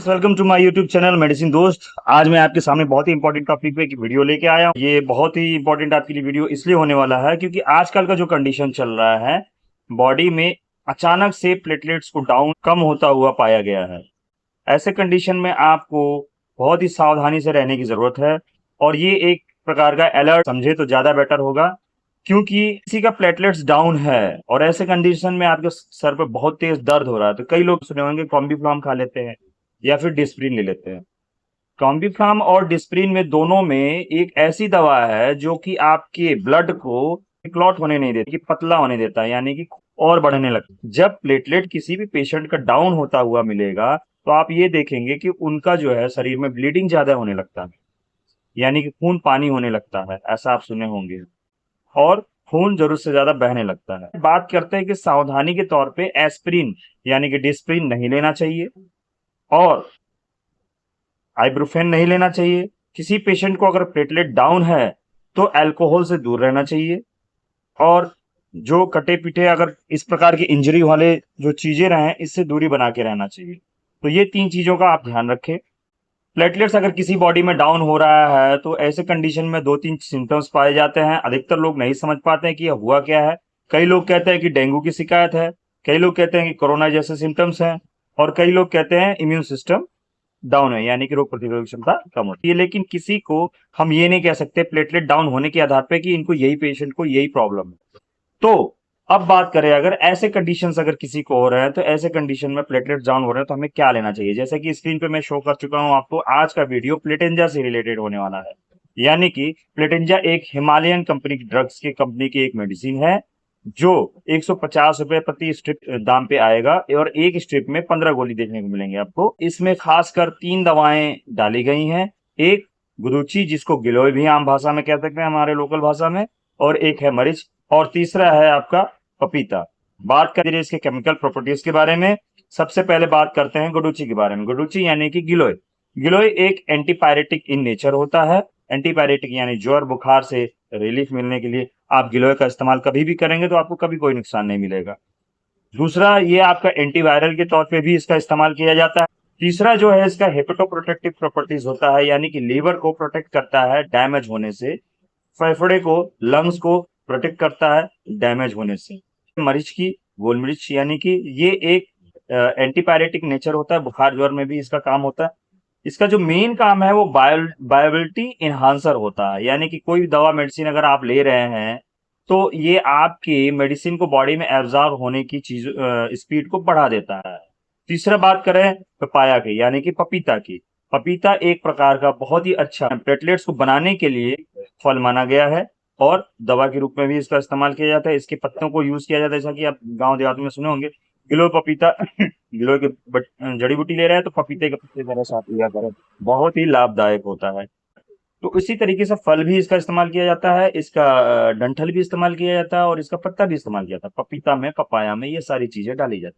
Welcome to my YouTube channel medicine दोस्त। आज मैं आपके सामने बहुत ही इंपॉर्टेंट टॉपिक पे एक वीडियो लेके आया हूँ। ये बहुत ही इंपॉर्टेंट आपके लिए वीडियो इसलिए होने वाला है क्योंकि आजकल का जो कंडीशन चल रहा है बॉडी में, अचानक से प्लेटलेट्स को डाउन कम होता हुआ पाया गया है। ऐसे कंडीशन में आपको बहुत ही सावधानी से रहने की जरूरत है और ये एक प्रकार का अलर्ट समझे तो ज्यादा बेटर होगा, क्योंकि किसी का प्लेटलेट्स डाउन है और ऐसे कंडीशन में आपके सर पे बहुत तेज दर्द हो रहा है तो कई लोग सुने होंगे कॉम्बीफ्लॉम खा लेते हैं या फिर डिस्प्रिन ले लेते हैं। कॉम्बीफ्लॉम और डिस्प्रिन में दोनों में एक ऐसी दवा है जो कि आपके ब्लड को क्लॉट होने नहीं देती, कि पतला होने देता है, यानी कि और बढ़ने लगता है। जब प्लेटलेट किसी भी पेशेंट का डाउन होता हुआ मिलेगा तो आप ये देखेंगे कि उनका जो है शरीर में ब्लीडिंग ज्यादा होने लगता है, यानी कि खून पानी होने लगता है, ऐसा आप सुने होंगे, और खून जरूरत से ज्यादा बहने लगता है। बात करते हैं कि सावधानी के तौर पे एस्प्रिन यानी कि डिस्प्रिन नहीं लेना चाहिए और आइब्रोफेन नहीं लेना चाहिए। किसी पेशेंट को अगर प्लेटलेट डाउन है तो अल्कोहल से दूर रहना चाहिए और जो कटे पीटे अगर इस प्रकार की इंजरी वाले जो चीजें रहे इससे दूरी बना के रहना चाहिए। तो ये 3 चीजों का आप ध्यान रखें। प्लेटलेट्स अगर किसी बॉडी में डाउन हो रहा है तो ऐसे कंडीशन में 2-3 सिम्टम्स पाए जाते हैं। अधिकतर लोग नहीं समझ पाते हैं कि यह हुआ क्या है। कई लोग कहते हैं कि डेंगू की शिकायत है, कई लोग कहते हैं कि कोरोना जैसे सिम्टम्स हैं और कई लोग कहते हैं इम्यून सिस्टम डाउन है, यानी कि रोग प्रतिरोधक क्षमता कम होती है। लेकिन किसी को हम ये नहीं कह सकते प्लेटलेट डाउन होने के आधार पे कि इनको यही पेशेंट को यही प्रॉब्लम है। तो अब बात करें, अगर ऐसे कंडीशंस अगर किसी को हो रहे हैं तो ऐसे कंडीशन में प्लेटलेट डाउन हो रहे हैं तो हमें क्या लेना चाहिए। जैसे कि स्क्रीन पे मैं शो कर चुका हूं आपको, आज का वीडियो प्लेटेंजा से रिलेटेड होने वाला है। यानी कि प्लेटेंजा एक हिमालयन कंपनी की ड्रग्स की कंपनी की एक मेडिसिन है जो 150 रुपए प्रति स्ट्रिप दाम पे आएगा और एक स्ट्रिप में 15 गोली देखने को मिलेंगे आपको। इसमें खासकर 3 दवाएं डाली गई हैं। एक गुडुची, जिसको गिलोय भी आम भाषा में कह सकते हैं हमारे लोकल भाषा में, और एक है मरीच, और तीसरा है आपका पपीता। बात करें इसके केमिकल प्रॉपर्टीज के बारे में, सबसे पहले बात करते हैं गुडुची के बारे में। गुडुची यानी कि गिलोय। गिलोय एक एंटीपायरेटिक इन नेचर होता है। एंटीपायरेटिक यानी ज्वर बुखार से रिलीफ मिलने के लिए आप गिलोय का इस्तेमाल कभी भी करेंगे तो आपको कभी कोई नुकसान नहीं मिलेगा। दूसरा, ये आपका एंटीवायरल के तौर पे भी इसका इस्तेमाल किया जाता है। तीसरा जो है इसका हेपेटोप्रोटेक्टिव प्रॉपर्टीज होता है, यानी कि लीवर को प्रोटेक्ट करता है डैमेज होने से, फेफड़े को, लंग्स को प्रोटेक्ट करता है डैमेज होने से। मरीच की गोल मिर्च, यानी कि ये एक एंटीपायरेटिक नेचर होता है, बुखार ज्वर में भी इसका काम होता है। इसका जो मेन काम है वो बायोबिलिटी इन्हांसर होता है, यानी कि कोई दवा मेडिसिन अगर आप ले रहे हैं तो ये आपकी मेडिसिन को बॉडी में एब्जॉर्ब होने की चीज स्पीड को बढ़ा देता है। तीसरा बात करें पपाया की, यानी कि पपीता की। पपीता एक प्रकार का बहुत ही अच्छा प्लेटलेट्स को बनाने के लिए फल माना गया है और दवा के रूप में भी इसका इस्तेमाल किया जाता है। इसके पत्तों को यूज किया जाता है, जैसा कि आप गांव देहात में सुने होंगे, गिलोय पपीता गिलोय के जड़ी बूटी ले रहे हैं तो पपीते के पत्ते जरा साथ लिया करें, बहुत ही लाभदायक होता है। तो इसी तरीके से फल भी इसका इस्तेमाल किया जाता है, इसका डंठल भी इस्तेमाल किया जाता है और इसका पत्ता भी इस्तेमाल किया जाता है। पपीता में, पपाया में ये सारी चीजें डाली जाती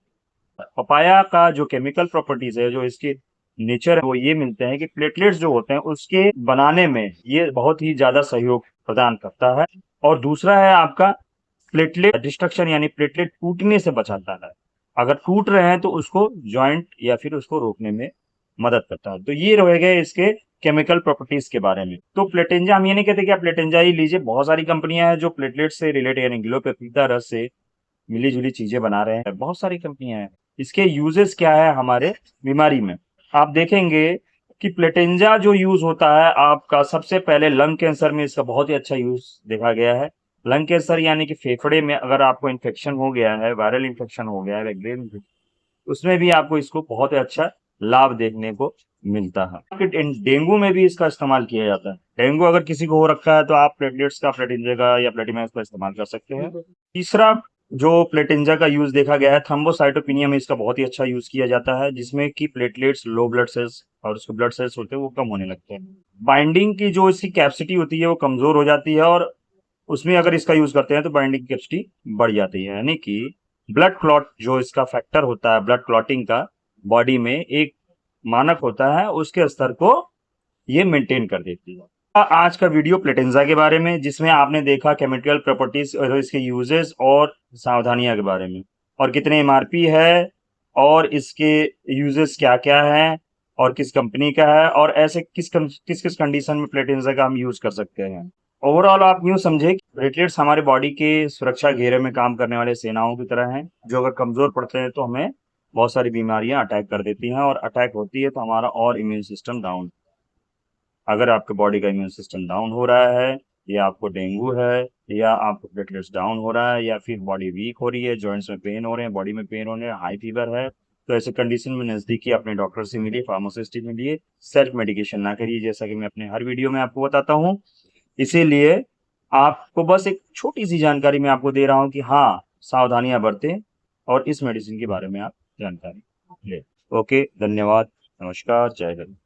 है। पपाया का जो केमिकल प्रॉपर्टीज है, जो इसके नेचर है, वो ये मिलते हैं कि प्लेटलेट्स जो होते हैं उसके बनाने में ये बहुत ही ज्यादा सहयोग प्रदान करता है। और दूसरा है आपका प्लेटलेट डिस्ट्रक्शन, यानी प्लेटलेट टूटने से बचाता है। अगर टूट रहे हैं तो उसको ज्वाइंट या फिर उसको रोकने में मदद करता है। तो ये रह गए इसके केमिकल प्रॉपर्टीज के बारे में। तो प्लेटेंजा, हम ये नहीं कहते कि आप प्लेटेंजा ही लीजिए, बहुत सारी कंपनियां हैं जो प्लेटलेट से रिलेटेड यानी गिलोय पपीता रस से मिली जुली चीजें बना रहे हैं, बहुत सारी कंपनियां हैं। इसके यूजेस क्या है हमारे बीमारी में, आप देखेंगे कि प्लेटेंजा जो यूज होता है आपका, सबसे पहले लंग कैंसर में इसका बहुत ही अच्छा यूज देखा गया है। लंग कैंसर यानी कि फेफड़े में अगर आपको इन्फेक्शन हो गया है, वायरल इन्फेक्शन हो गया है, बैक्टीरियल, उसमें भी आपको इसको बहुत ही अच्छा लाभ देखने को मिलता है। डेंगू में भी इसका इस्तेमाल किया जाता है। डेंगू अगर किसी को हो रखा है तो आप प्लेटलेट्स का, प्लेटिंजा का या प्लेटिमैक्स का इस्तेमाल कर सकते हैं। तीसरा जो प्लेटिंजा का यूज देखा गया है, थ्रोम्बोसाइटोपिनिया में इसका बहुत ही अच्छा यूज किया जाता है, जिसमें कि प्लेटलेट्स, लो ब्लड सेल्स और उसके ब्लड सेल्स होते हैं वो कम होने लगते हैं। बाइंडिंग की जो इसकी कैपेसिटी होती है वो कमजोर हो जाती है और उसमें अगर इसका यूज करते हैं तो बाइंडिंग कैपेसिटी बढ़ जाती है, यानी कि ब्लड क्लॉट जो इसका फैक्टर होता है, ब्लड क्लॉटिंग का बॉडी में एक मानक होता है, उसके स्तर को ये मेंटेन कर देती है। आज का वीडियो प्लेटेंजा के बारे में, जिसमें आपने देखा केमिकल प्रॉपर्टीज और इसके यूजेस और सावधानियां के बारे में, और कितने एमआरपी है और इसके यूजेस क्या क्या हैं और किस कंपनी का है और ऐसे किस किस कंडीशन में प्लेटलेट्स का हम यूज कर सकते हैं। ओवरऑल आप यूँ समझे प्लेटलेट्स हमारे बॉडी के सुरक्षा घेरे में काम करने वाले सेनाओं की तरह हैं, जो अगर कमज़ोर पड़ते हैं तो हमें बहुत सारी बीमारियाँ अटैक कर देती हैं और अटैक होती है तो हमारा और इम्यून सिस्टम डाउन। अगर आपके बॉडी का इम्यून सिस्टम डाउन हो रहा है या आपको डेंगू है या आपको प्लेटलेट्स डाउन हो रहा है या फिर बॉडी वीक हो रही है, जॉइंट्स में पेन हो रहे हैं, बॉडी में पेन हो रहे हैं, हाई फीवर है, तो ऐसे कंडीशन में नज़दीकी अपने डॉक्टर से मिलिए, फार्मासिस्ट से मिलिए, सेल्फ मेडिकेशन ना करिए, जैसा कि मैं अपने हर वीडियो में आपको बताता हूँ। इसीलिए आपको बस एक छोटी-सी जानकारी मैं आपको दे रहा हूँ कि हाँ, सावधानियाँ बरतें और इस मेडिसिन के बारे में आप जानकारी लें। ओके, धन्यवाद, नमस्कार, जय हिंद।